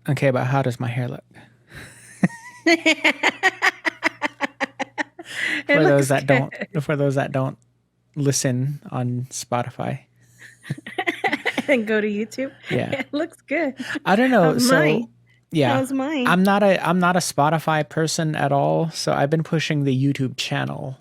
Okay, but how does my hair look? It looks good. For those that don't listen on Spotify. And go to YouTube. Yeah. It looks good. I don't know. How's So mine? yeah, How's mine? I'm not a Spotify person at all. So I've been pushing the YouTube channel.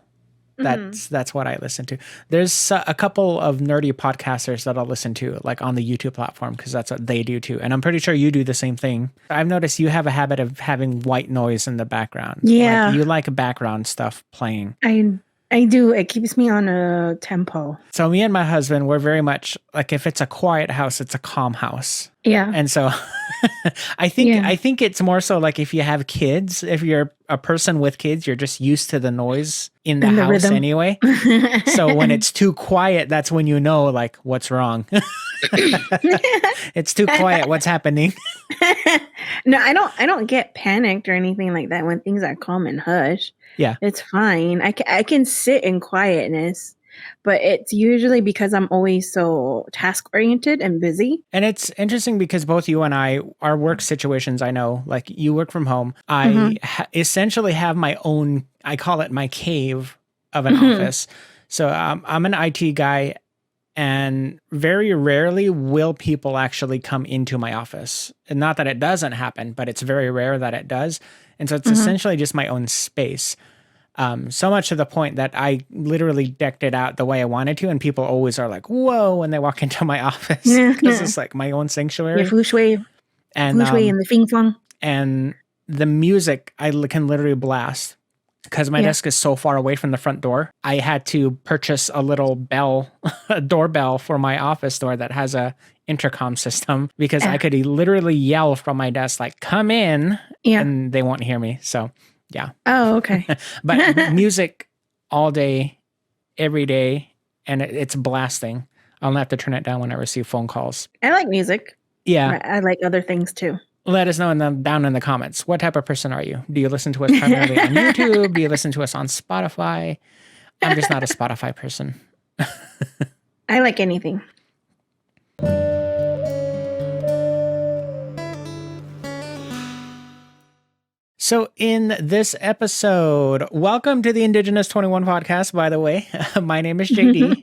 Hmm. That's what I listen to. There's a couple of nerdy podcasters that I'll listen to, like on the YouTube platform, because that's what they do too. And I'm pretty sure you do the same thing. I've noticed you have a habit of having white noise in the background. Like Yeah, you like background stuff playing. I I do. It keeps me on a tempo. So me and my husband, we're very much like if it's a quiet house, it's a calm house. Yeah. And so Yeah. I think it's more so like if you have kids, if you're a person with kids, you're just used to the noise in the And the house rhythm. anyway. So when it's too quiet, that's when you know like what's wrong. It's too quiet. What's happening? No, I don't get panicked or anything like that when things are calm and hush. Yeah. It's fine. I can sit in quietness, but it's usually because I'm always so task oriented and busy. And it's interesting because both you and I, our work situations, I know, like you work from home. Hmm. Essentially have my own, I call it my cave of an Hmm. office. So I'm an IT guy, and very rarely will people actually come into my office. And not that it doesn't happen, but it's very rare that it does. And so it's Hmm. essentially just my own space. So much to the point that I literally decked it out the way I wanted to, and people always are like, "Whoa!" when they walk into my office because Yeah. it's like my own Yeah, sanctuary. feng shui, And feng shui, and the fing fong. and the music can literally blast because my Yeah. desk is so far away from the front door. I had to purchase a little bell, a doorbell for my office door that has a intercom system because I Yeah. could literally yell from my desk like, "Come in," Yeah. and they won't hear me. So yeah. Oh, okay. But music all day, every day, and it's blasting. I'll have to turn it down when I receive phone calls. I like music, Yeah. but I like other things too. Let us know down in the comments. What type of person are you? Do you listen to us primarily on YouTube? Do you listen to us on Spotify? I'm just not a Spotify person. I like anything. So, in this episode, welcome to the Indigenous 21 podcast, by the way. My name is JD.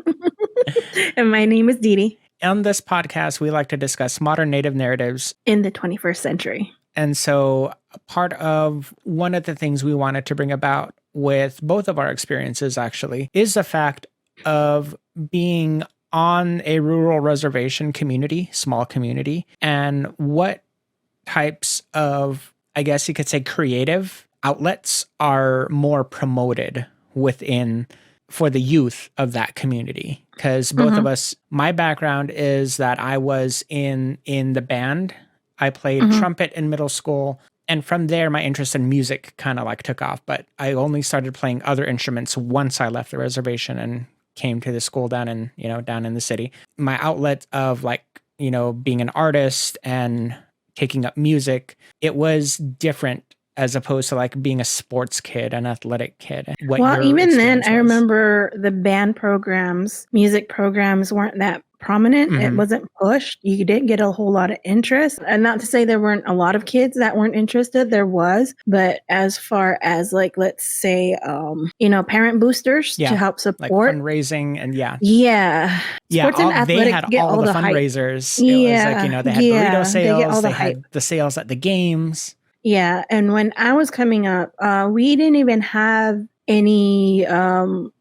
And my name is Dee Dee. On this podcast, we like to discuss modern Native narratives In the 21st century. And so, part of one of the things we wanted to bring about with both of our experiences actually is the fact of being on a rural reservation community, small community, and what types of, I guess you could say, creative outlets are more promoted within for the youth of that community. Because both of us, my background is that I was in the band. I played trumpet in middle school. And from there, my interest in music kind of like took off. But I only started playing other instruments once I left the reservation and came to the school down in, down in the city. My outlet of like, being an artist and taking up music, it was different as opposed to like being a sports kid, an athletic kid. What Well, your even then, experience I was. remember the band programs, music programs weren't that prominent. It Mhm. wasn't pushed. You didn't get a whole lot of interest. And not to say there weren't a lot of kids that weren't interested, there was. But as far as like, let's say, parent boosters Yeah, to help like support. fundraising and yeah. Yeah. Sports and They athletic had get all the hype. fundraisers. It was like, Yeah. they had burrito They get sales, all the they hype. had the sales at the games. Yeah, and when I was coming up, we didn't even have any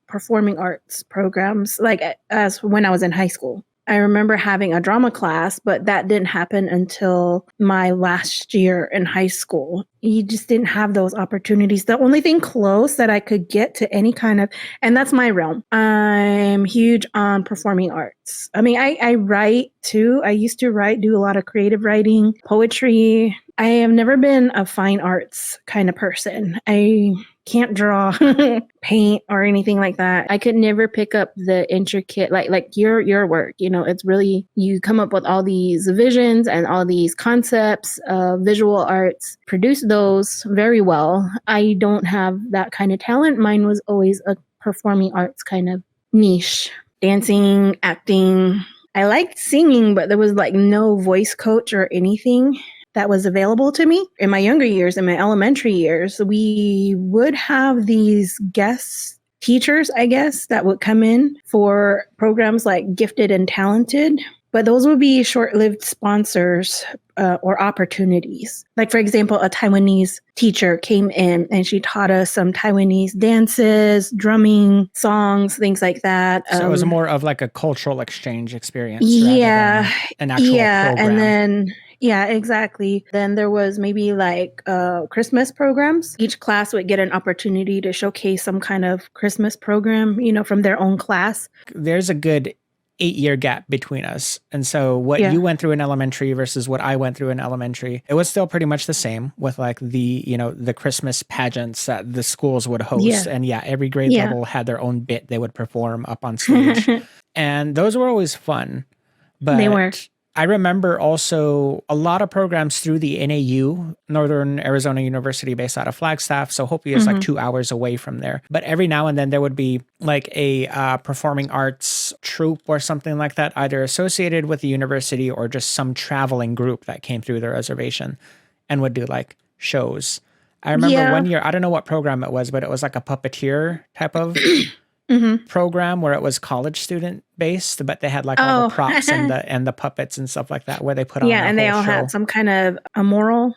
performing arts programs like as when I was in high school. I remember having a drama class, but that didn't happen until my last year in high school. You just didn't have those opportunities. The only thing close that I could get to any kind of, and that's my realm. I'm huge on performing arts. I mean, I write too. I used to write, do a lot of creative writing, poetry. I have never been a fine arts kind of person. I can't draw, paint, or anything like that. I could never pick up the intricate, like your work. It's really, you come up with all these visions and all these concepts of visual arts, produce those very well. I don't have that kind of talent. Mine was always a performing arts kind of niche. Dancing, acting. I liked singing, but there was like no voice coach or anything that was available to me. In my younger years, in my elementary years, we would have these guest teachers, I guess, that would come in for programs like Gifted and Talented. But those would be short-lived sponsors or opportunities. Like, for example, a Taiwanese teacher came in and she taught us some Taiwanese dances, drumming, songs, things like that. So it was more of like a cultural exchange experience yeah, rather than an actual program. And then yeah, exactly. Then there was maybe like Christmas programs. Each class would get an opportunity to showcase some kind of Christmas program, from their own class. There's a good 8-year gap between us. And so what you went through in elementary versus what I went through in elementary, it was still pretty much the same with like the Christmas pageants that the schools would host. And every grade level had their own bit they would perform up on stage. And those were always fun. But they were. I remember also a lot of programs through the NAU, Northern Arizona University, based out of Flagstaff. So Hopi is like 2 hours away from there. But every now and then there would be like a performing arts troupe or something like that, either associated with the university or just some traveling group that came through the reservation and would do like shows. I remember one year, I don't know what program it was, but it was like a puppeteer type of program where it was college student based, but they had like all the props and the puppets and stuff like that where they put on and they all had some kind of a moral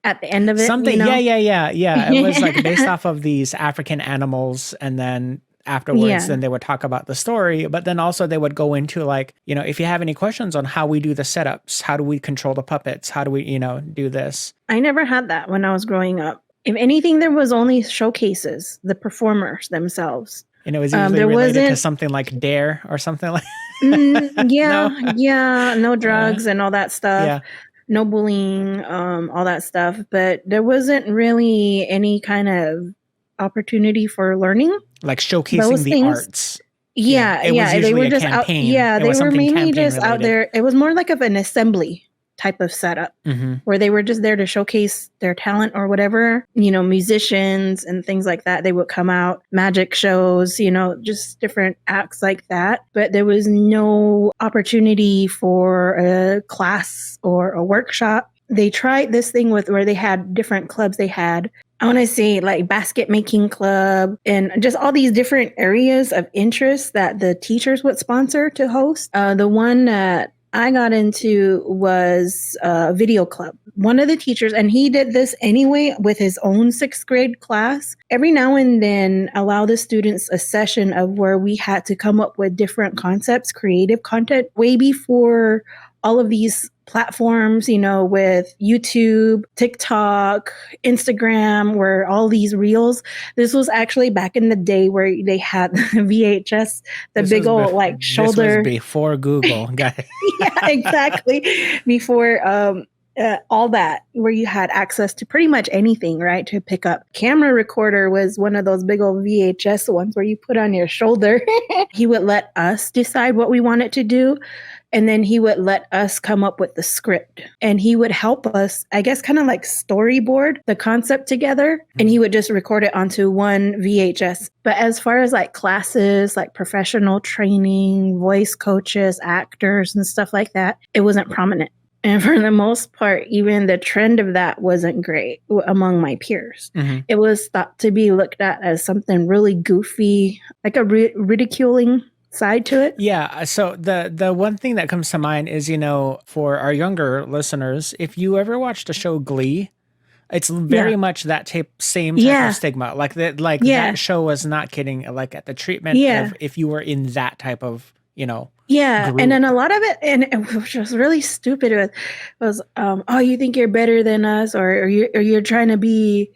at the end of it. Something, yeah. It was like based off of these African animals, and then afterwards, then they would talk about the story, but then also they would go into like, if you have any questions on how we do the setups, how do we control the puppets, how do we, do this? I never had that when I was growing up. If anything, there was only showcases, the performers themselves. And it was usually related to something like Dare or something like no drugs and all that stuff. No bullying, all that stuff. But there wasn't really any kind of opportunity for learning. Like showcasing the arts. They were just out. Yeah, they were mainly just out there. It was more like of an assembly type of setup where they were just there to showcase their talent or whatever, musicians and things like that. They would come out, magic shows, just different acts like that. But there was no opportunity for a class or a workshop. They tried this thing where they had different clubs. They had, I want to say, like basket making club and just all these different areas of interest that the teachers would sponsor to host. The one that I got into was a video club. One of the teachers, and he did this anyway with his own 6th grade class, every now and then allow the students a session of where we had to come up with different concepts, creative content, way before all of these platforms, with YouTube, TikTok, Instagram, where all these reels. This was actually back in the day where they had VHS, big old like shoulder. This was before Google, guys. Yeah, exactly. Before all that, where you had access to pretty much anything, right? To pick up. Camera recorder was one of those big old VHS ones where you put on your shoulder. He would let us decide what we wanted to do. And then he would let us come up with the script, and he would help us, I guess, kind of like storyboard the concept together. And he would just record it onto one VHS. But as far as like classes, like professional training, voice coaches, actors and stuff like that, it wasn't prominent. And for the most part, even the trend of that wasn't great among my peers. It was thought to be looked at as something really goofy, like a ridiculing side to it. Yeah. So the one thing that comes to mind is, for our younger listeners, if you ever watched the show Glee, it's very much that same type of stigma. Like that, that show was not kidding. Like at the treatment of if you were in that type of, group. And then a lot of it, and which was really stupid, it was you think you're better than us, or you're trying to be.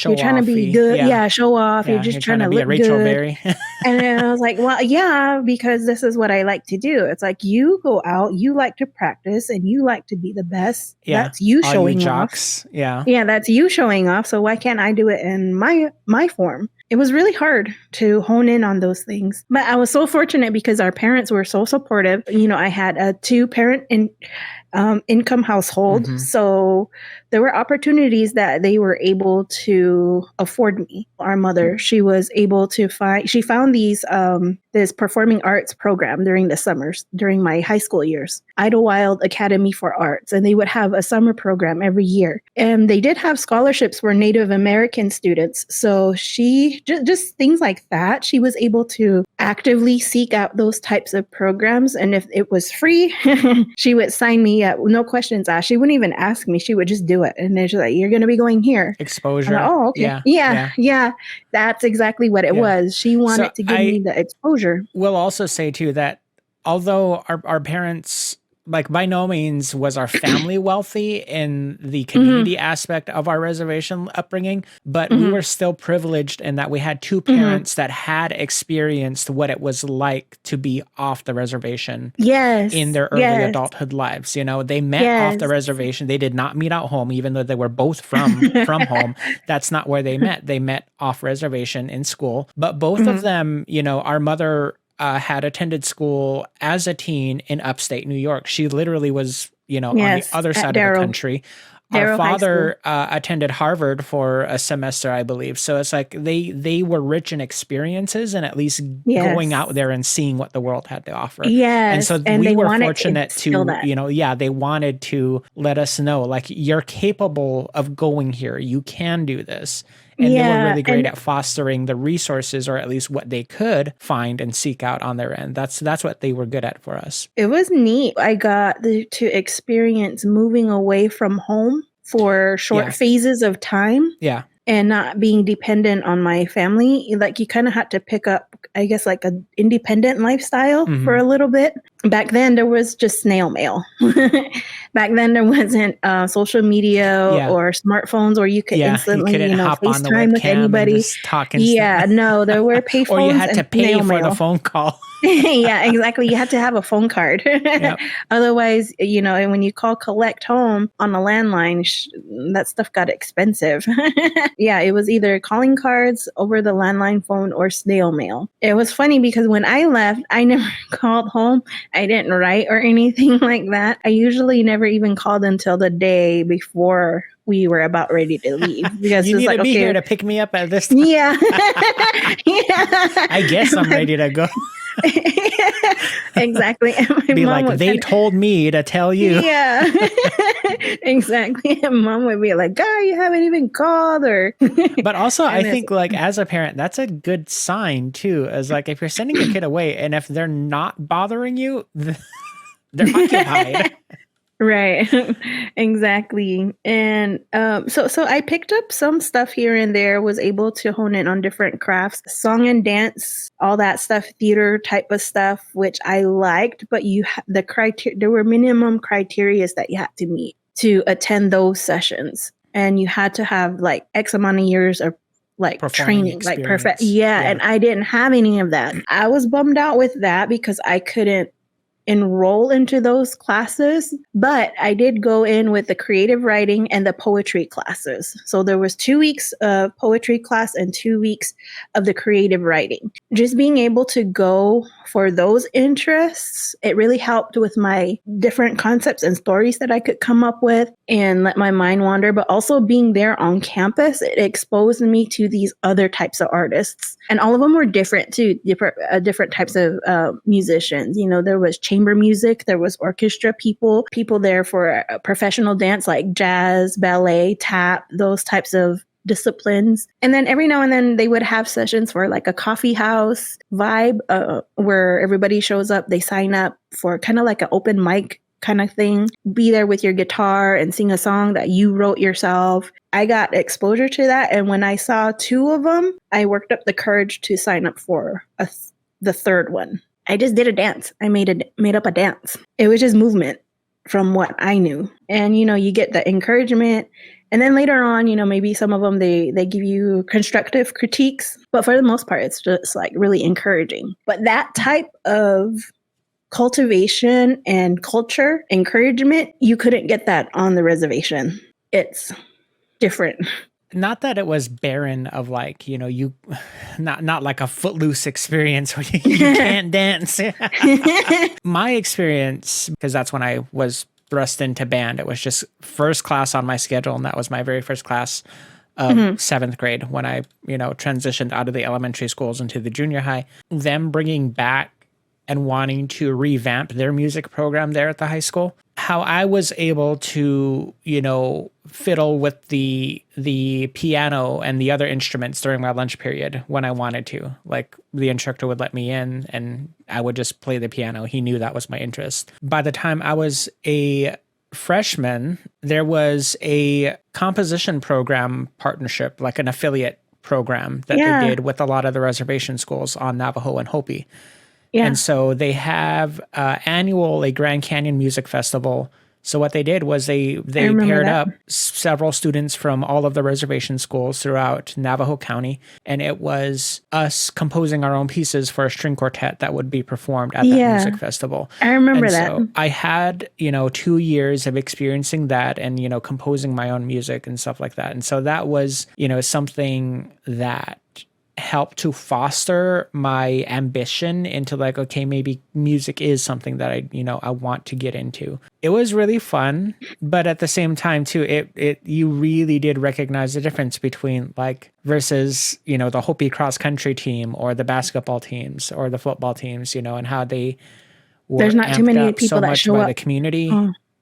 You're trying to be good. Show off. You're just trying to be look a Rachel good. Berry. And then I was like, well, because this is what I like to do. It's like you go out, you like to practice, and you like to be the best. That's you showing off. Yeah. Yeah, that's you showing off. So why can't I do it in my form? it was really hard to hone in on those things. But I was so fortunate because our parents were so supportive. I had a two-parent income household. Mhm. So there were opportunities that they were able to afford me. Our mother, she was able to she found this performing arts program during the summers, during my high school years, Idlewild Academy for Arts. And they would have a summer program every year. And they did have scholarships for Native American students. So she, just things like that, she was able to actively seek out those types of programs. And if it was free, she would sign me up, no questions asked. She wouldn't even ask me. She would just do it. And then she's like, you're going to be going here. Exposure. I'm like, oh, okay. Yeah. That's exactly what it was. She wanted to give me the exposure. Will also say too that although our parents, like, by no means was our family wealthy in the community aspect of our reservation upbringing, but we were still privileged in that we had two parents that had experienced what it was like to be off the reservation in their early adulthood lives. They met off the reservation. They did not meet out home, even though they were both from home. That's not where they met. They met off reservation in school. But both of them, our mother had attended school as a teen in upstate New York. She literally was, on the other side of the country. Our father attended Harvard for a semester, I believe. So it's like they were rich in experiences and at least going out there and seeing what the world had to offer. And so we were fortunate to they wanted to let us know, like, you're capable of going here. You can do this. And they were really great at fostering the resources, or at least what they could find and seek out on their end. That's what they were good at for us. It was neat. I got to experience moving away from home for short phases of time. Yeah. And not being dependent on my family. Like, you kind of had to pick up, I guess, like an independent lifestyle for a little bit. Back then, there was just snail mail. Back then, there wasn't social media or smartphones where you could instantly, FaceTime with anybody. No, there were payphones. Or you had to pay for the phone call. Yeah, exactly. You had to have a phone card. Otherwise, when you call collect home on a landline, that stuff got expensive. It was either calling cards over the landline phone or snail mail. It was funny because when I left, I never called home. I didn't write or anything like that. I usually never even called until the day before we were about ready to leave, because you need to be here to pick me up at this time. I guess I'm ready to go. Exactly. And be like, they told me to tell you. Exactly. And mom would be like, "God, you haven't even called." But also, I think, like, as a parent, that's a good sign too. As like, if you're sending your kid away, and if they're not bothering you, they're occupied. Right. Exactly. And so I picked up some stuff here and there, was able to hone in on different crafts, song and dance, all that stuff, theater type of stuff, which I liked, but there were minimum criteria that you had to meet to attend those sessions. And you had to have like X amount of years of like training, like perfect. And I didn't have any of that. I was bummed out with that because I couldn't enroll into those classes, but I did go in with the creative writing and the poetry classes. So there was 2 weeks of poetry class and 2 weeks of the creative writing. Just being able to go for those interests, it really helped with my different concepts and stories that I could come up with and let my mind wander. But also being there on campus, it exposed me to these other types of artists. And all of them were different too, different types of musicians. There was chamber music, there was orchestra people there for professional dance like jazz, ballet, tap, those types of disciplines. And then every now and then they would have sessions for like a coffee house vibe where everybody shows up, they sign up for kind of like an open mic kind of thing. Be there with your guitar and sing a song that you wrote yourself. I got exposure to that. And when I saw 2 of them, I worked up the courage to sign up for the third one. I just did a dance. I made up a dance. It was just movement from what I knew. And, you get the encouragement. And then later on, maybe some of them, they give you constructive critiques. But for the most part, it's just like really encouraging. But that type of cultivation and culture encouragement, you couldn't get that on the reservation. It's different. not that it was barren of like, you not like a footloose experience where you can't dance. My experience, because that's when I was thrust into band, it was just first class on my schedule, and that was my very first class of seventh grade when I, transitioned out of the elementary schools into the junior high. Them bringing back and wanting to revamp their music program there at the high school, how I was able to, fiddle with the piano and the other instruments during my lunch period when I wanted to. Like, the instructor would let me in and I would just play the piano. He knew that was my interest. By the time I was a freshman, there was a composition program partnership, like an affiliate program that they did with a lot of the reservation schools on Navajo and Hopi. Yeah. And so they have annual Grand Canyon Music Festival. So what they did was they paired up several students from all of the reservation schools throughout Navajo County, and it was us composing our own pieces for a string quartet that would be performed at that music festival. I remember that. So I had, 2 years of experiencing that and, composing my own music and stuff like that. And so that was, something that help to foster my ambition into like, okay, maybe music is something that I want to get into. It was really fun, but at the same time too, you really did recognize the difference between like versus, the Hopi cross country team or the basketball teams or the football teams, and how they were there's not too many people so that much show by up. The community.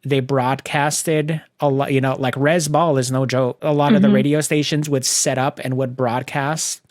They broadcasted a lot, like Res Ball is no joke. A lot of the radio stations would set up and would broadcast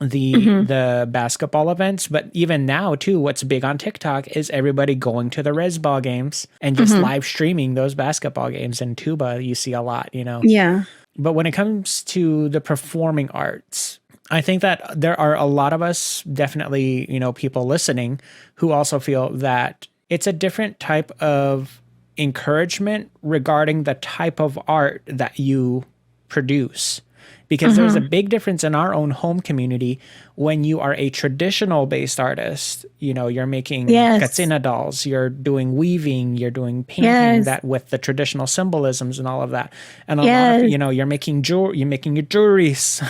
the basketball events. But even now too, what's big on TikTok is everybody going to the Res Ball games and just live streaming those basketball games. And Tuba, you see a lot, Yeah. But when it comes to the performing arts, I think that there are a lot of us, definitely, people listening who also feel that it's a different type of encouragement regarding the type of art that you produce. Because there's a big difference in our own home community when you are a traditional based artist. You're making katsina dolls, you're doing weaving, you're doing painting that with the traditional symbolisms and all of that. And a lot of, you're making your jewelries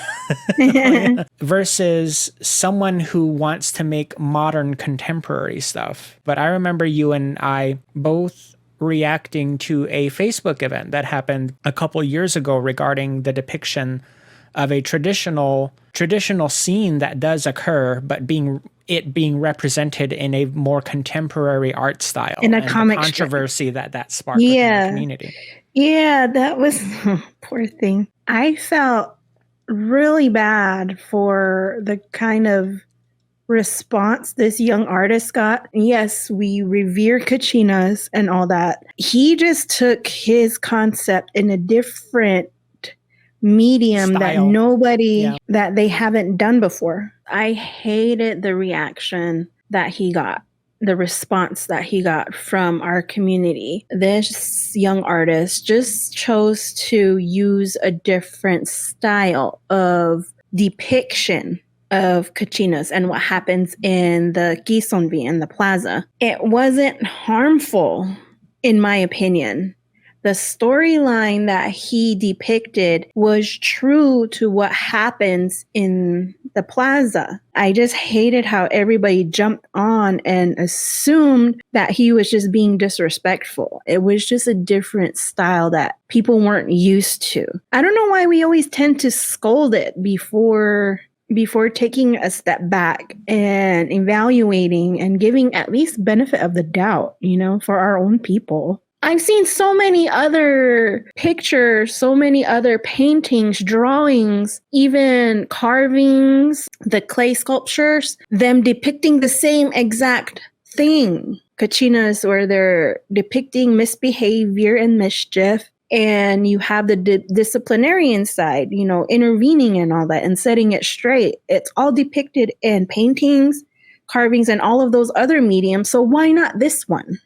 versus someone who wants to make modern contemporary stuff. But I remember you and I both reacting to a Facebook event that happened a couple years ago regarding the depiction of a traditional scene that does occur, but being represented in a more contemporary art style, in a and comic the controversy that sparked within the community. Yeah, that was poor thing. I felt really bad for the kind of response this young artist got. Yes, we revere Kachinas and all that. He just took his concept in a different medium style that they haven't done before. I hated the reaction that he got, the response that he got from our community. This young artist just chose to use a different style of depiction of Kachinas and what happens in the Kisonvi, in the plaza. It wasn't harmful, in my opinion. The storyline that he depicted was true to what happens in the plaza. I just hated how everybody jumped on and assumed that he was just being disrespectful. It was just a different style that people weren't used to. I don't know why we always tend to scold it before taking a step back and evaluating and giving at least benefit of the doubt, for our own people. I've seen so many other pictures, so many other paintings, drawings, even carvings, the clay sculptures, them depicting the same exact thing. Kachinas, where they're depicting misbehavior and mischief. And you have the disciplinarian side, intervening and all that and setting it straight. It's all depicted in paintings, carvings, and all of those other mediums. So why not this one?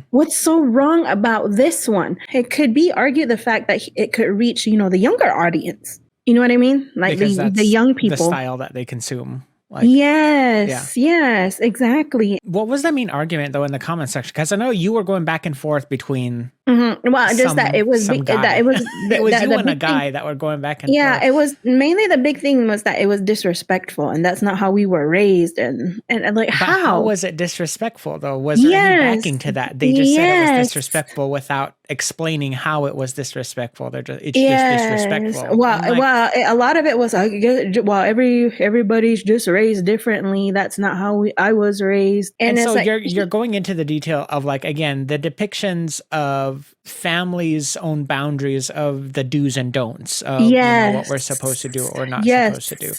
What's so wrong about this one? It could be argued the fact that it could reach, the younger audience. You know what I mean? Like the young people. The style that they consume. Like, yes, exactly. What was the main argument though in the comment section? Because I know you were going back and forth between Well, just that it was some guy. that it was It was you the and a big thing. guy that were going back and Yeah, forth. it was mainly the big thing was that it was disrespectful, and that's not how we were raised. And like, But how was it disrespectful though? Was there any backing to that? They just said it was disrespectful without explaining how it was disrespectful. It's just disrespectful. Well, a lot of it was well, everybody's just raised differently. That's not how I was raised. And it's so like, you're going into the detail of like, again, the depictions of families' own boundaries of the do's and don'ts of what we're supposed to do or not supposed to do.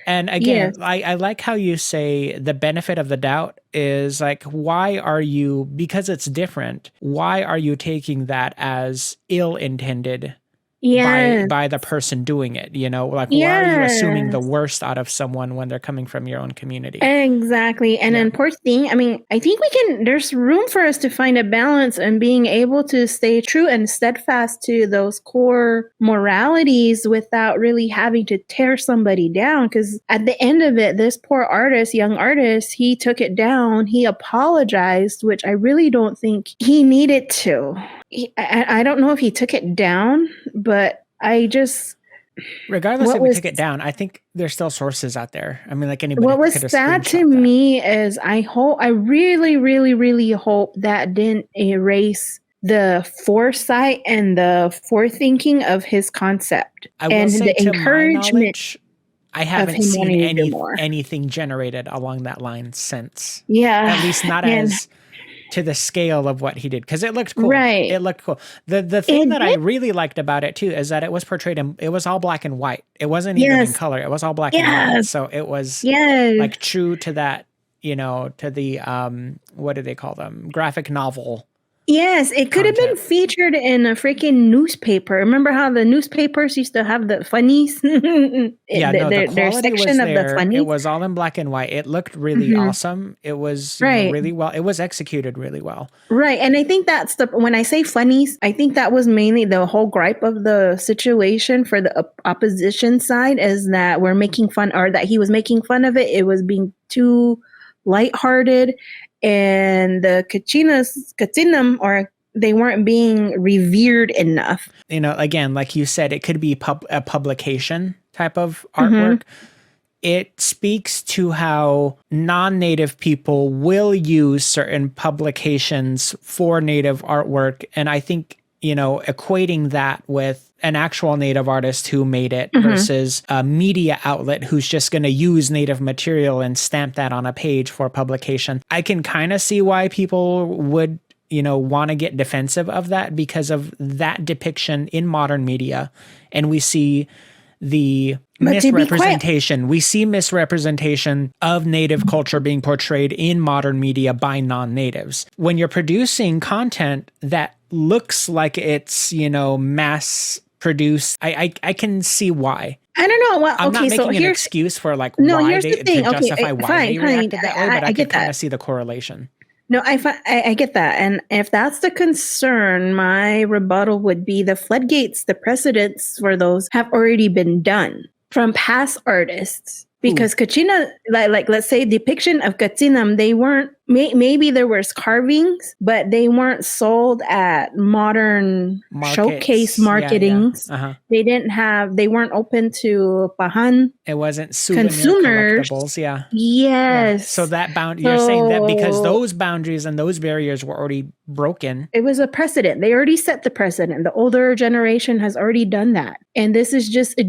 And again, I like how you say the benefit of the doubt is like, why are you, because it's different, why are you taking that as ill-intended by the person doing it? Like, why are you assuming the worst out of someone when they're coming from your own community? Exactly. And then poor thing, I mean, I think there's room for us to find a balance and being able to stay true and steadfast to those core moralities without really having to tear somebody down. Because at the end of it, this poor artist, young artist, he took it down. He apologized, which I really don't think he needed to. I don't know if he took it down, but I just... Regardless if we took it down, I think there's still sources out there. I mean, like anybody. What was sad to me is I really, really, really hope that didn't erase the foresight and the forethinking of his concept. I will say, the encouragement. I haven't seen anything generated along that line since. Yeah. At least not as to the scale of what he did, because it looked cool. Right. It looked cool. The thing that I really liked about it too is that it was portrayed it was all black and white. It wasn't even in color. It was all black and white. So it was like true to that, to the what do they call them? Graphic novel. Yes, it could have been featured in a freaking newspaper. Remember how the newspapers used to have the funnies? The quality was there. It was all in black and white. It looked really awesome. It was really well. It was executed really well. Right, and I think that's when I say funnies, I think that was mainly the whole gripe of the situation for the opposition side is that we're making fun, or that he was making fun of it. It was being too lighthearted. And the Kachinam, or they weren't being revered enough. Again, like you said, it could be a publication type of artwork. It speaks to how non-native people will use certain publications for native artwork. And I think, equating that with an actual native artist who made it versus a media outlet who's just going to use native material and stamp that on a page for publication. I can kind of see why people would, want to get defensive of that because of that depiction in modern media. And we see the misrepresentation. We see misrepresentation of native culture being portrayed in modern media by non-natives. When you're producing content that looks like it's, mass produced, I can see why. I don't know. Well, I'm not making an excuse for why they to justify why they reacted that way, but I can kind of see the correlation. No, I get that. And if that's the concern, my rebuttal would be the floodgates, the precedents for those have already been done from past artists. Because Kachina, like let's say depiction of Kachinam, they weren't, maybe there was carvings, but they weren't sold at modern showcase marketings. They weren't open to Pahan. It wasn't consumers. Collectibles, Yes. Yeah. So that you're saying that because those boundaries and those barriers were already broken. It was a precedent. They already set the precedent. The older generation has already done that. And this is just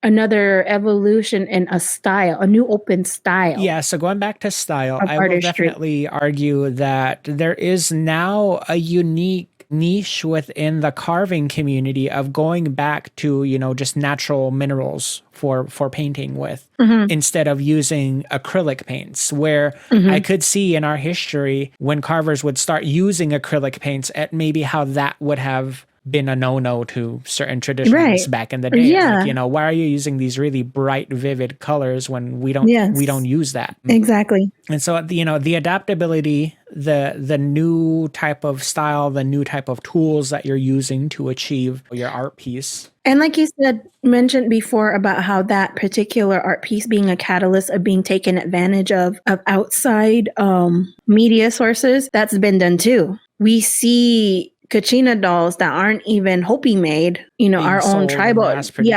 another evolution in a style, a new open style. Yeah, so going back to style, I will definitely argue that there is now a unique niche within the carving community of going back to, just natural minerals for painting with instead of using acrylic paints, where I could see in our history when carvers would start using acrylic paints at maybe how that would have been a no-no to certain traditions back in the day. Yeah. Like, why are you using these really bright, vivid colors when we don't use that? Exactly. And so, the adaptability, the new type of style, the new type of tools that you're using to achieve your art piece. And like you said, mentioned before about how that particular art piece being a catalyst of being taken advantage of outside media sources, that's been done too. We see Kachina dolls that aren't even Hopi made, you know, Being our own sold and tribal,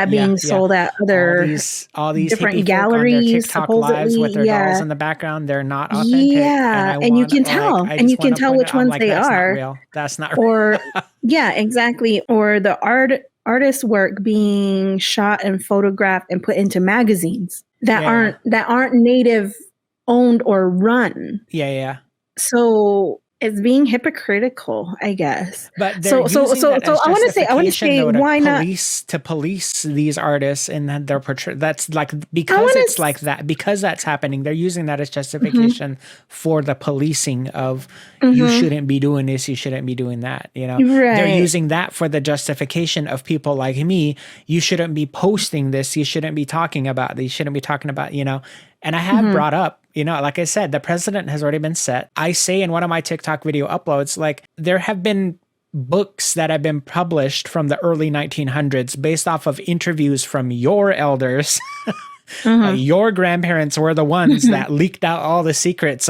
being sold at all other these hippie different folk on their galleries, TikTok lives with supposedly. their dolls Yeah. in the background, they're not authentic, and Yeah. I And you want can like tell. I And you just want can to tell point it. which I'm ones like, they that's not are. real. That's not Or real. yeah, exactly. Or the artist work being shot and photographed and put into magazines that Yeah, aren't native owned or run. yeah. So it's being hypocritical, I guess. But they're So using that as I want to justification, say though, to why not? police these artists, and then they're portray. That's like I because want it's like that, because that's happening. They're using that as to. justification for the policing of you Hmm. shouldn't be doing this, you shouldn't be doing that. You know, they're Right. using that for the justification of people like me. You shouldn't be posting this. You shouldn't be talking about this. You shouldn't be talking about, you know. And I have Hmm. brought up, you know, like I said, the precedent has already been set. I say in one of my TikTok video uploads, like, there have been books that have been published from the early 1900s based off of interviews from your elders. Hmm. Your grandparents were the ones that leaked out all the secrets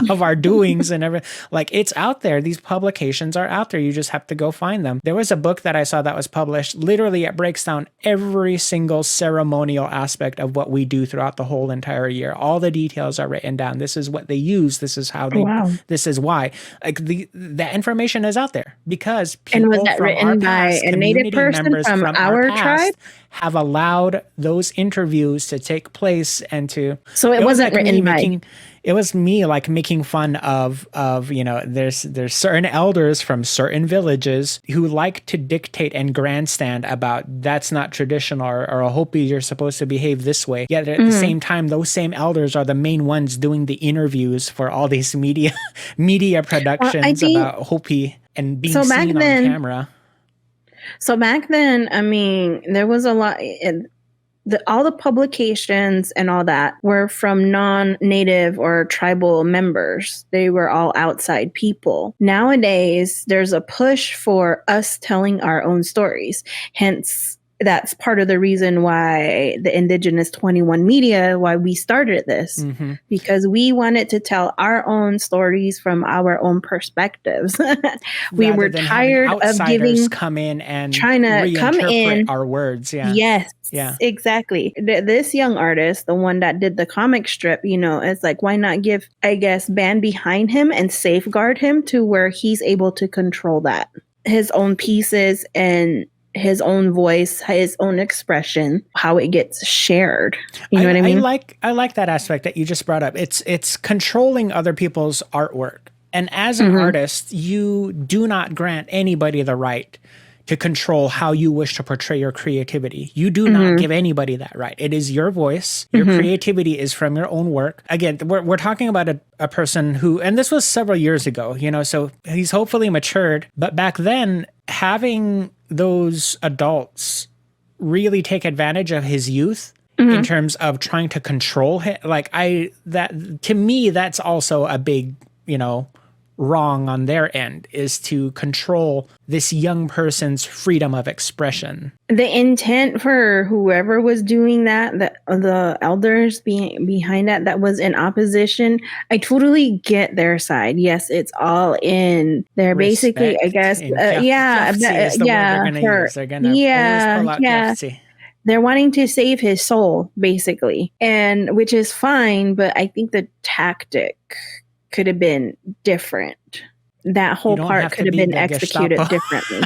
of our doings and everything. Like, it's out there. These publications are out there. You just have to go find them. There was a book that I saw that was published. Literally, it breaks down every single ceremonial aspect of what we do throughout the whole entire year. All the details are written down. This is what they use. This is how they. Wow. This is why. Like, that information is out there because And was people that from our written by past, a native community person members from from our our tribe? past, have allowed those interviews to take place and to. So it It was wasn't like me written by. making. It was me like making fun of you know, there's certain elders from certain villages who like to dictate and grandstand about that's not traditional, or a Hopi, you're supposed to behave this way. Yet at the same time, those same elders are the main ones doing the interviews for all these media Well, I productions think about Hopi and being so back seen on then. camera. So back then, I mean, there was a lot. All the publications and all that were from non-native or tribal members. They were all outside people. Nowadays, there's a push for us telling our own stories. Hence, that's part of the reason why the Indigenous 21 media, why we started this, because we wanted to tell our own stories from our own perspectives. We Rather were than having tired of outsiders come in and trying to come reinterpret in. our words. Yeah. Yes, Yeah. exactly. This young artist, the one that did the comic strip, you know, it's like, why not give, I guess, band behind him and safeguard him to where he's able to control that, his own pieces and his own voice, his own expression, how it gets shared. You know what I mean? I like that aspect that you just brought up. It's controlling other people's artwork. And as an artist, you do not grant anybody the right to control how you wish to portray your creativity. You do not give anybody that right. It is your voice. Your creativity is from your own work. Again, we're talking about a person who, and this was several years ago, you know, so he's hopefully matured. But back then, having those adults really take advantage of his youth in terms of trying to control him, to me, that's also a big, you know, wrong on their end, is to control this young person's freedom of expression. The intent for whoever was doing that, the elders being behind that was in opposition, I totally get their side. Yes, it's all in. They're basically, I guess, Jeffsy is the word they're going to use. They're going to always pull out Jeffsy. They're wanting to save his soul, basically, and which is fine, but I think the tactic could have been different. That whole part could have been executed differently.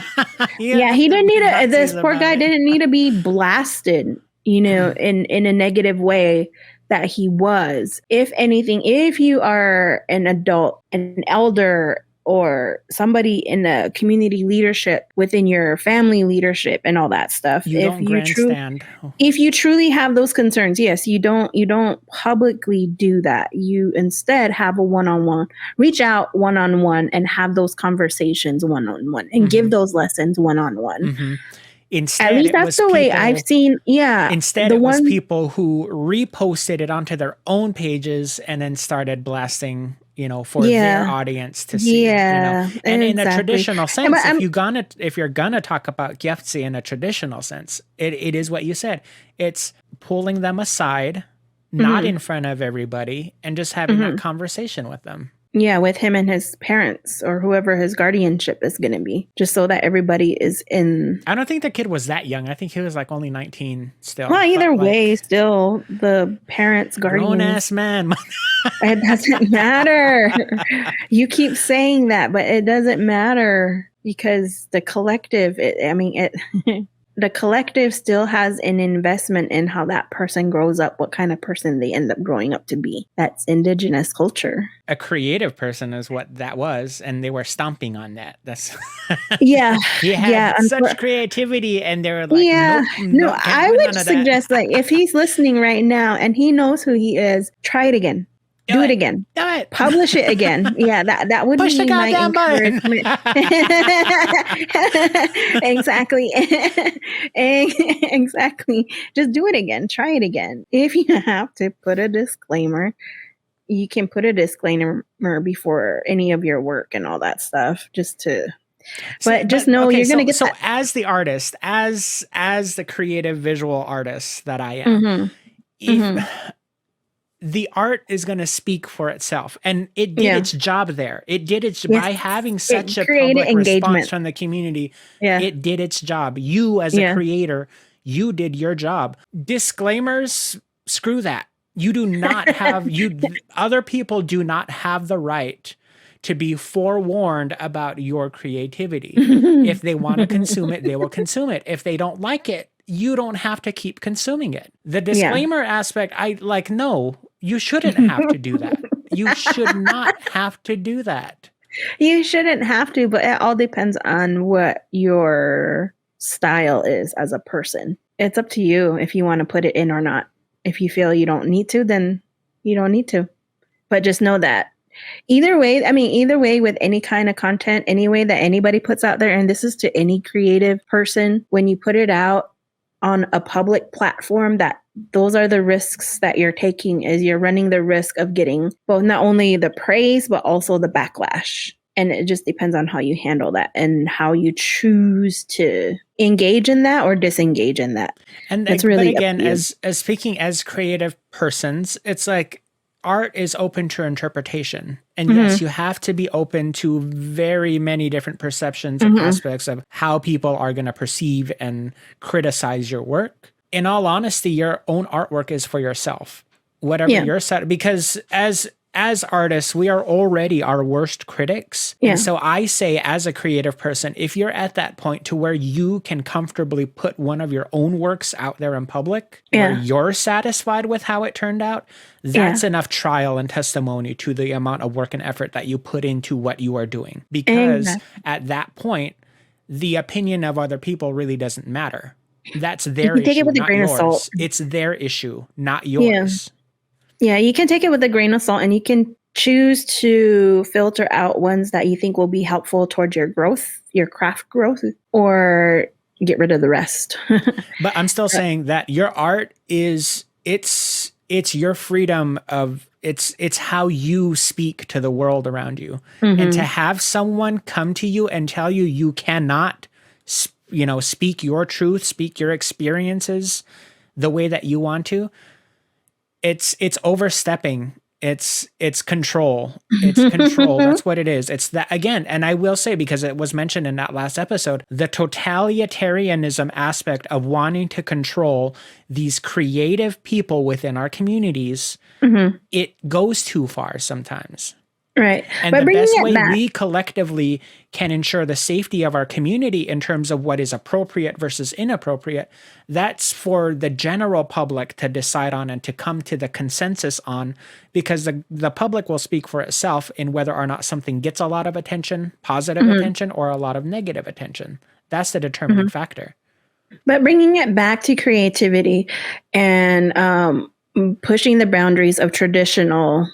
He didn't need this poor guy didn't need to be blasted, you know, in a negative way that he was. If anything, if you are an adult, an elder, or somebody in the community leadership within your family leadership and all that stuff, if you truly have those concerns, yes, you don't publicly do that. You instead have a one-on-one, reach out one-on-one and have those conversations one-on-one and give those lessons one-on-one. Instead, at least that's the way I've seen. Yeah. Instead, it was people who reposted it onto their own pages and then started blasting for their audience to see, and in a traditional sense, if you're gonna talk about gyatso in a traditional sense, it is what you said. It's pulling them aside, not in front of everybody, and just having that conversation with them. Yeah, with him and his parents or whoever his guardianship is going to be, just so that everybody is in. I don't think the kid was that young. I think he was like only 19 still. Well, either way, still the parents' guardian. Grown-ass man. It doesn't matter. You keep saying that, but it doesn't matter because the collective, the collective still has an investment in how that person grows up, what kind of person they end up growing up to be. That's indigenous culture. A creative person is what that was, and they were stomping on that. That's he had such creativity, and they were like, nope, I would suggest if he's listening right now and he knows who he is, try it again. Do it again. Do it. Publish it again. Yeah, that would Push be my encouragement. Exactly. Exactly. Just do it again. Try it again. If you have to put a disclaimer, you can put a disclaimer before any of your work and all that stuff. Just know you're going to get that. So as the artist, as the creative visual artist that I am, the art is going to speak for itself, and it did its job there. It did its by having such a public response from the community. It did its job. You as a creator, you did your job. Disclaimers, screw that. You do not have other people do not have the right to be forewarned about your creativity. If they want to consume it, they will consume it. If they don't like it, you don't have to keep consuming it. The disclaimer aspect, no, you shouldn't have to do that. You should not have to do that. You shouldn't have to, but it all depends on what your style is as a person. It's up to you if you want to put it in or not. If you feel you don't need to, then you don't need to. But just know that either way with any kind of content, any way that anybody puts out there, and this is to any creative person, when you put it out on a public platform, that those are the risks that you're taking, is you're running the risk of getting both not only the praise, but also the backlash. And it just depends on how you handle that and how you choose to engage in that or disengage in that. And it's really, but again, as speaking as creative persons, it's like art is open to interpretation. And yes, you have to be open to very many different perceptions and aspects of how people are going to perceive and criticize your work. In all honesty, your own artwork is for yourself. Whatever your set, because as artists, we are already our worst critics. And so I say, as a creative person, if you're at that point to where you can comfortably put one of your own works out there in public, where you're satisfied with how it turned out, that's enough trial and testimony to the amount of work and effort that you put into what you are doing. Because at that point, the opinion of other people really doesn't matter. That's their issue, take it with a grain of salt. It's their issue, not yours. Yeah, you can take it with a grain of salt, and you can choose to filter out ones that you think will be helpful towards your growth, your craft growth, or get rid of the rest. But I'm still saying that your art is, it's your freedom of, it's how you speak to the world around you. And to have someone come to you and tell you you cannot, speak your truth, speak your experiences the way that you want to, it's overstepping. It's control. It's control. That's what it is. It's that, again, and I will say, because it was mentioned in that last episode, the totalitarianism aspect of wanting to control these creative people within our communities, it goes too far sometimes. Right. And the best way we collectively can ensure the safety of our community in terms of what is appropriate versus inappropriate, that's for the general public to decide on and to come to the consensus on, because the public will speak for itself in whether or not something gets a lot of attention, positive attention, or a lot of negative attention. That's the determining factor. But bringing it back to creativity and pushing the boundaries of traditional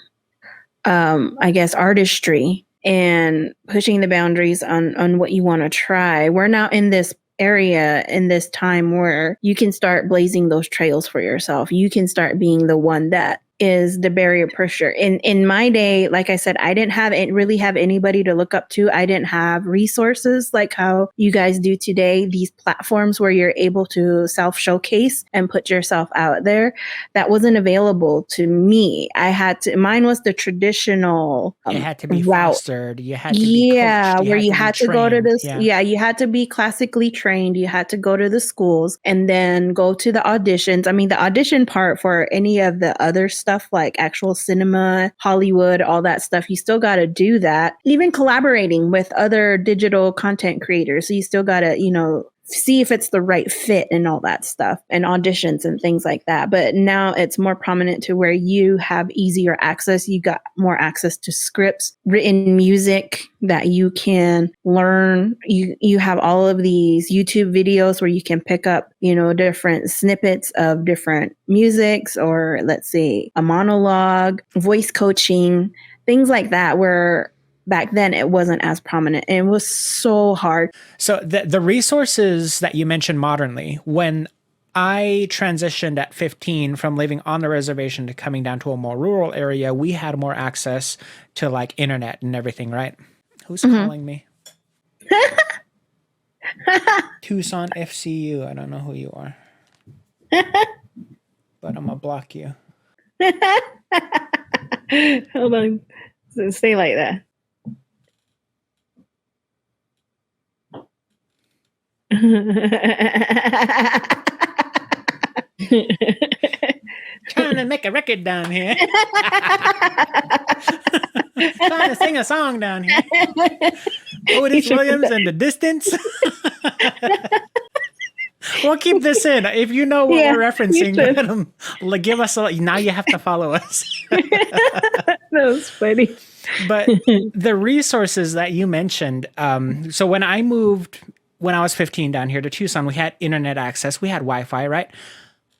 artistry, and pushing the boundaries on what you want to try. We're now in this area, in this time where you can start blazing those trails for yourself. You can start being the one that is the barrier pusher. In my day, like I said, I didn't really have anybody to look up to. I didn't have resources like how you guys do today, these platforms where you're able to self-showcase and put yourself out there. That wasn't available to me. Mine was the traditional it had to be route. fostered. You had to be coached. Where you had to go to this. Yeah, You had to be classically trained. You had to go to the schools and then go to the auditions. I mean, the audition part for any of the other stuff, like actual cinema, Hollywood, all that stuff, you still got to do that. Even collaborating with other digital content creators. So you still got to, see if it's the right fit and all that stuff, and auditions and things like that. But now it's more prominent to where you have easier access. You got more access to scripts, written music that you can learn. You have all of these YouTube videos where you can pick up, different snippets of different musics, or let's say a monologue, voice coaching, things like that, where back then it wasn't as prominent, and it was so hard. So the resources that you mentioned modernly, when I transitioned at 15 from living on the reservation to coming down to a more rural area, we had more access to like internet and everything, right? Who's calling me? Tucson FCU. I don't know who you are, but I'm gonna block you. Hold on. Stay like that. Trying to make a record down here. Trying to sing a song down here. Otis Williams and the Distance. We'll keep this in. If you know what we're referencing, give us now you have to follow us. That was funny. But the resources that you mentioned, so when I moved, when I was 15 down here to Tucson, we had internet access. We had Wi-Fi, right?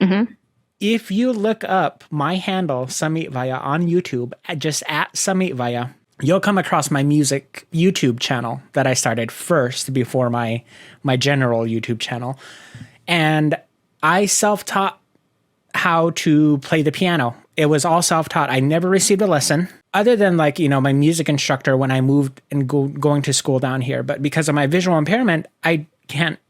Mm-hmm. If you look up my handle, Samit Vaya, on YouTube, just at Samit Vaya, you'll come across my music YouTube channel that I started first before my general YouTube channel. And I self-taught how to play the piano. It was all self-taught. I never received a lesson other than my music instructor when I moved and going to school down here. But because of my visual impairment, I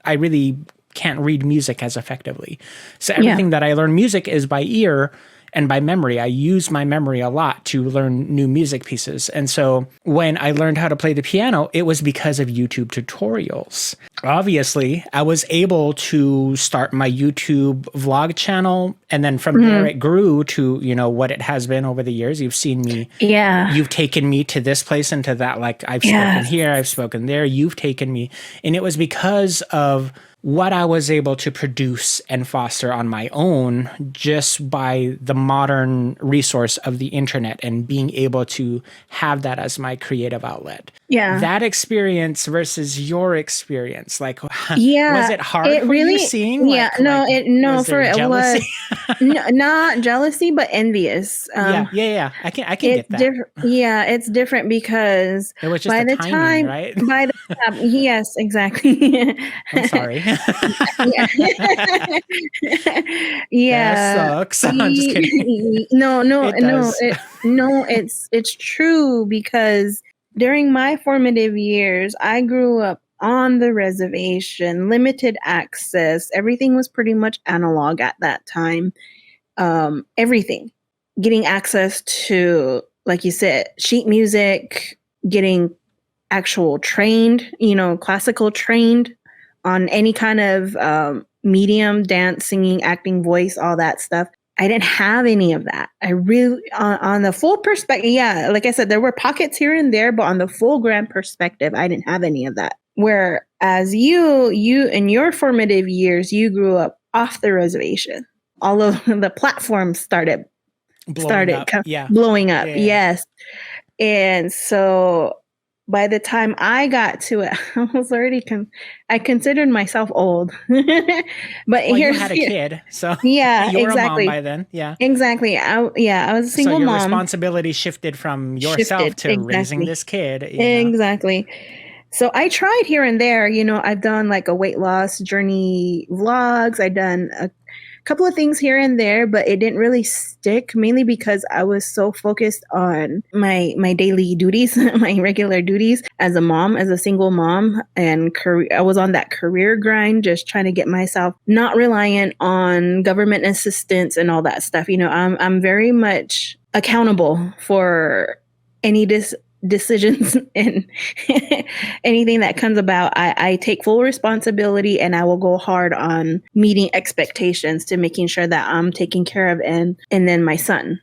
really can't read music as effectively. So everything that I learn music is by ear and by memory. I use my memory a lot to learn new music pieces. And so when I learned how to play the piano, it was because of YouTube tutorials. Obviously, I was able to start my YouTube vlog channel. And then from there, it grew to, what it has been over the years. You've seen me. Yeah. You've taken me to this place and to that. Like I've spoken here, I've spoken there. You've taken me. And it was because of what I was able to produce and foster on my own just by the modern resource of the internet and being able to have that as my creative outlet. Yeah. That experience versus your experience, was it hard for you seeing? Yeah, it was not jealousy, but envious. Yeah. I can get that. It's different because it was just by the timing, time, right? By the yes, exactly. I'm sorry. Yeah. That sucks. I'm just kidding. No, it's true because during my formative years, I grew up on the reservation, limited access. Everything was pretty much analog at that time. Everything. Getting access to, like you said, sheet music, getting actual trained, classical trained on any kind of medium, dance, singing, acting, voice, all that stuff. I didn't have any of that. I really, on the full perspective, like I said, there were pockets here and there, but on the full grand perspective, I didn't have any of that. Whereas you in your formative years, you grew up off the reservation. All of the platforms started blowing up. Yeah. Yes. And so by the time I got to it, I was already I considered myself old. But you had a kid, so you were exactly. a mom by then. Yeah, exactly. I was a single so your mom. Responsibility shifted from yourself to raising this kid. Exactly. So I tried here and there. I've done like a weight loss journey vlogs. I've done couple of things here and there, but it didn't really stick, mainly because I was so focused on my daily duties, my regular duties as a mom, as a single mom, and I was on that career grind, just trying to get myself not reliant on government assistance and all that stuff. I'm very much accountable for any decisions and anything that comes about. I take full responsibility, and I will go hard on meeting expectations to making sure that I'm taken care of. And then my son,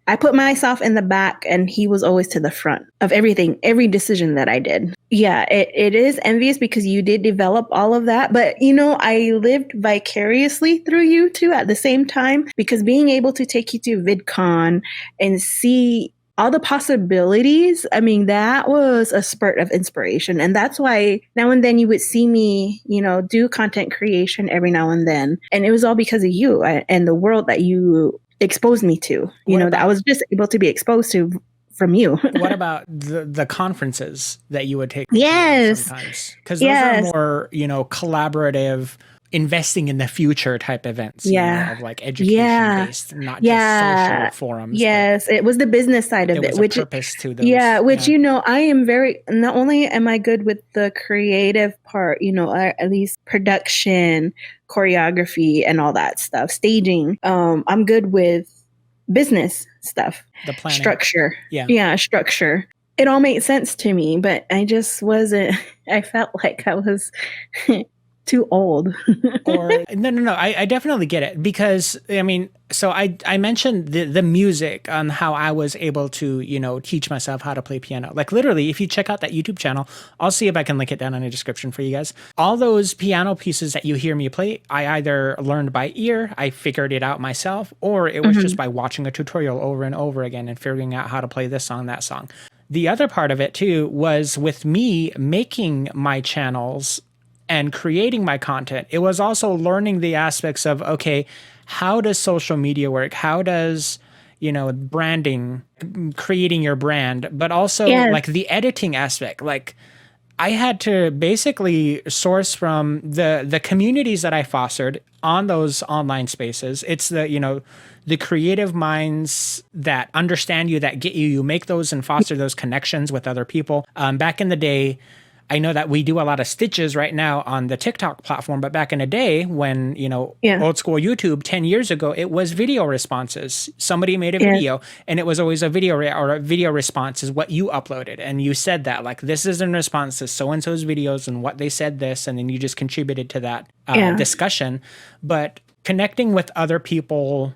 I put myself in the back, and he was always to the front of everything, every decision that I did. Yeah, it is envious because you did develop all of that. But, I lived vicariously through you too at the same time, because being able to take you to VidCon and see all the possibilities, that was a spurt of inspiration. And that's why now and then you would see me, do content creation every now and then. And it was all because of you and the world that you exposed me to, that I was just able to be exposed to from you. What about the conferences that you would take? Yes. Sometimes? Because those are more, collaborative, investing in the future type events, of like education based, not just social forums. Yes, it was the business side of it, was which a purpose to those. I am not only am I good with the creative part, at least production, choreography, and all that stuff, staging. I'm good with business stuff, the planning, structure. Structure. It all made sense to me, but I just wasn't. I felt like I was too old. Or no. I definitely get it, because so I mentioned the music on how I was able to, teach myself how to play piano. Like literally, if you check out that YouTube channel, I'll see if I can link it down in the description for you guys. All those piano pieces that you hear me play, I either learned by ear, I figured it out myself, or it was just by watching a tutorial over and over again and figuring out how to play this song, that song. The other part of it too was with me making my channels and creating my content. It was also learning the aspects of, okay, how does social media work? How does, branding, creating your brand, but also like the editing aspect. Like I had to basically source from the communities that I fostered on those online spaces. It's the creative minds that understand you, that get you, you make those and foster those connections with other people. Back in the day, I know that we do a lot of stitches right now on the TikTok platform, but back in the day when, old school YouTube 10 years ago, it was video responses. Somebody made a video and it was always a video or a video response is what you uploaded. And you said that like, this is in response to so-and-so's videos and what they said this, and then you just contributed to that discussion. But connecting with other people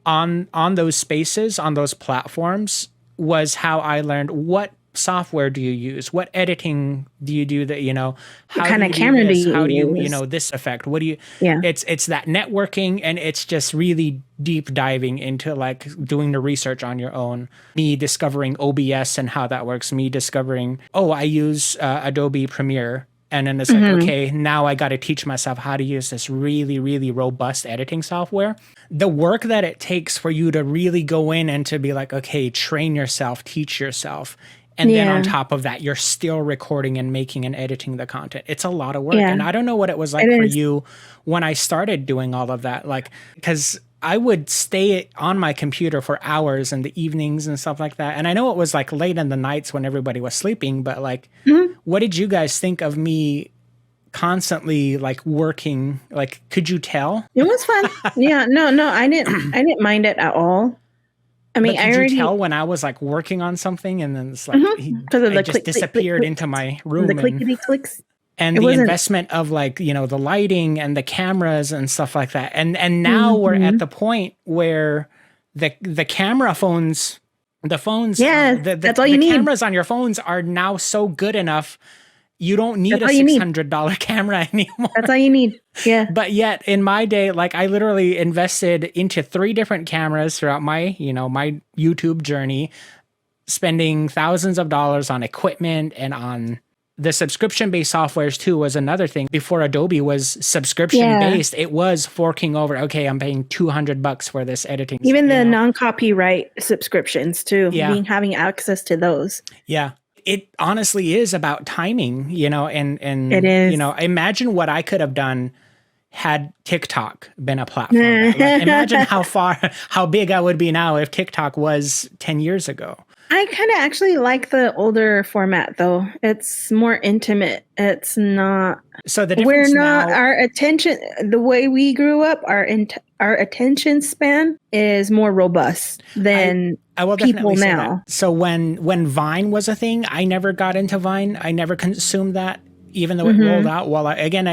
on those spaces, on those platforms was how I learned what software do you use? What editing do you do that, how what kind of camera do you how do you, use? This effect? What do you, it's that networking, and it's just really deep diving into like doing the research on your own. Me discovering OBS and how that works, me discovering, I use Adobe Premiere. And then it's like, okay, now I got to teach myself how to use this really, really robust editing software. The work that it takes for you to really go in and to be like, okay, train yourself, teach yourself. And then on top of that, you're still recording and making and editing the content. It's a lot of work. And I don't know what it was like for you when I started doing all of that. Like, because I would stay on my computer for hours in the evenings and stuff like that. And I know it was like late in the nights when everybody was sleeping, but like, what did you guys think of me constantly like working? Like, could you tell? It was fun. No, I didn't mind it at all. I mean, but could you tell when I was like working on something and then it's like, it just disappeared into my room. The clickety clicks. And the investment of like, the lighting and the cameras and stuff like that. And now we're at the point where the camera phones, the phones, that's all you need. The cameras on your phones are now so good enough. You don't need a $600 camera anymore. That's all you need. Yeah. But yet in my day, like I literally invested into 3 different cameras throughout my, my YouTube journey, spending thousands of dollars on equipment and on the subscription-based softwares too was another thing. Before Adobe was subscription-based, it was forking over, okay, I'm paying $200 for this editing. Even the non-copyright subscriptions too, having access to those. Yeah. It honestly is about timing, and it is. Imagine what I could have done had TikTok been a platform. Like, imagine how big I would be now if TikTok was 10 years ago. I kind of actually like the older format though. It's more intimate. It's not. So the difference now, our attention, the way we grew up, our attention span is more robust than I will people definitely say now. that. So when Vine was a thing, I never got into Vine. I never consumed that, even though it rolled out. While again,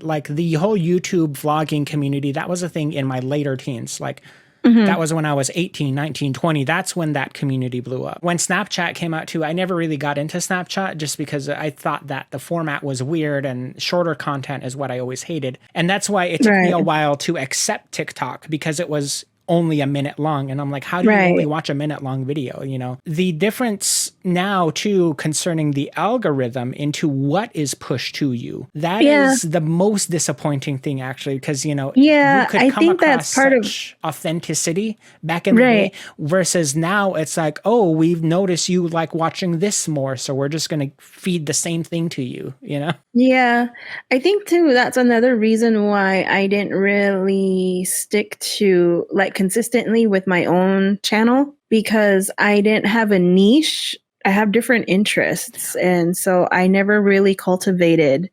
like the whole YouTube vlogging community, that was a thing in my later teens. Like that was when I was 18, 19, 20. That's when that community blew up. When Snapchat came out too, I never really got into Snapchat just because I thought that the format was weird and shorter content is what I always hated. And that's why it took me a while to accept TikTok, because it was only a minute long. And I'm like, how do you only watch a minute long video? You know, the difference now too, concerning the algorithm into what is pushed to you, that is the most disappointing thing actually, because, you know, you could come across such authenticity back in the day versus now it's like, oh, we've noticed you like watching this more, so we're just going to feed the same thing to you, you know? Yeah, I think too, that's another reason why I didn't really stick to like consistently with my own channel, because I didn't have a niche. I have different interests. And so I never really cultivated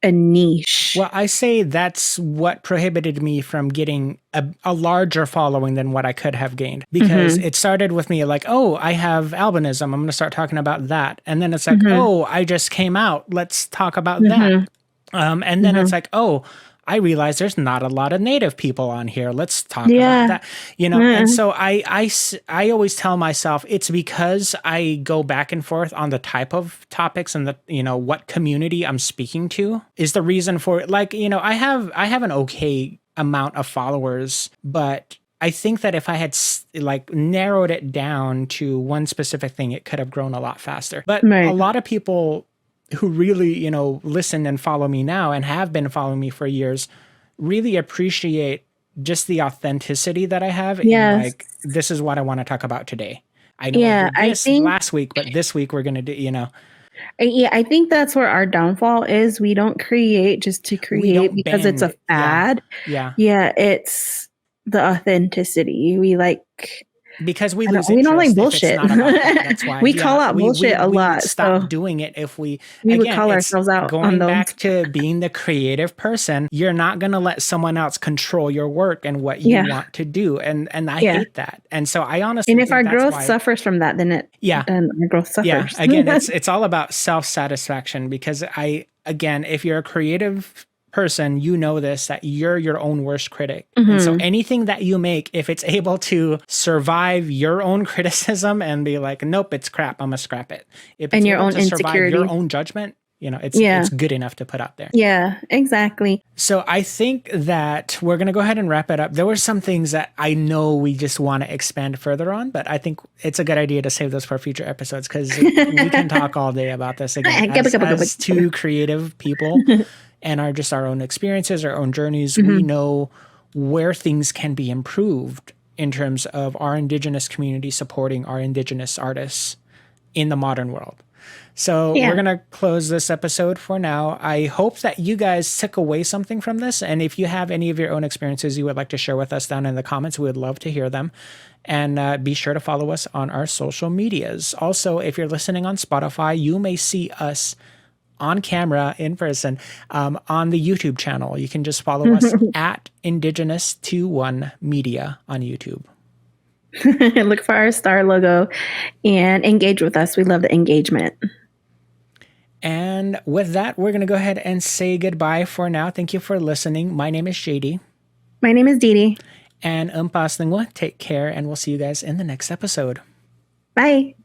a niche. Well, I say that's what prohibited me from getting a larger following than what I could have gained, because it started with me like, oh, I have albinism, I'm going to start talking about that. And then it's like, oh, I just came out, let's talk about that. And then it's like, oh, I realize there's not a lot of Native people on here. Let's talk about that, you know? And so I always tell myself it's because I go back and forth on the type of topics and the, you know, what community I'm speaking to is the reason for it. Like, you know, I have an okay amount of followers, but I think that if I had like narrowed it down to one specific thing, it could have grown a lot faster. But a lot of people who really, you know, listen and follow me now and have been following me for years really appreciate just the authenticity that I have. And like, this is what I want to talk about today. I know I did this last week, but this week we're going to do, you know. Yeah, I think that's where our downfall is. We don't create just to create because it's a fad. Yeah. It's the authenticity. We like, because we don't like bullshit. That's why we call out bullshit a lot. We would stop doing it if we would call ourselves out going on those. Back to being the creative person. You're not going to let someone else control your work and what you want to do. And I hate that. And so I honestly think if our growth suffers from that, then our growth suffers. Yeah. Again, it's all about self-satisfaction, because if you're a creative person, you know this, that you're your own worst critic. And so anything that you make, if it's able to survive your own criticism and be like, nope, it's crap, I'm gonna scrap it. If it's your own insecurity, your own judgment, you know, it's good enough to put out there. Yeah, exactly. So I think that we're gonna go ahead and wrap it up. There were some things that I know we just want to expand further on, but I think it's a good idea to save those for future episodes, because we can talk all day about this again. As two creative people and our own experiences, our own journeys, we know where things can be improved in terms of our Indigenous community supporting our Indigenous artists in the modern world. So we're going to close this episode for now. I hope that you guys took away something from this. And if you have any of your own experiences you would like to share with us down in the comments, we would love to hear them. And be sure to follow us on our social medias. Also, if you're listening on Spotify, you may see us on camera, in person, on the YouTube channel. You can just follow us at Indigenous21 Media on YouTube. Look for our star logo and engage with us. We love the engagement. And with that, we're going to go ahead and say goodbye for now. Thank you for listening. My name is JD. My name is Dee. And take care, and we'll see you guys in the next episode. Bye.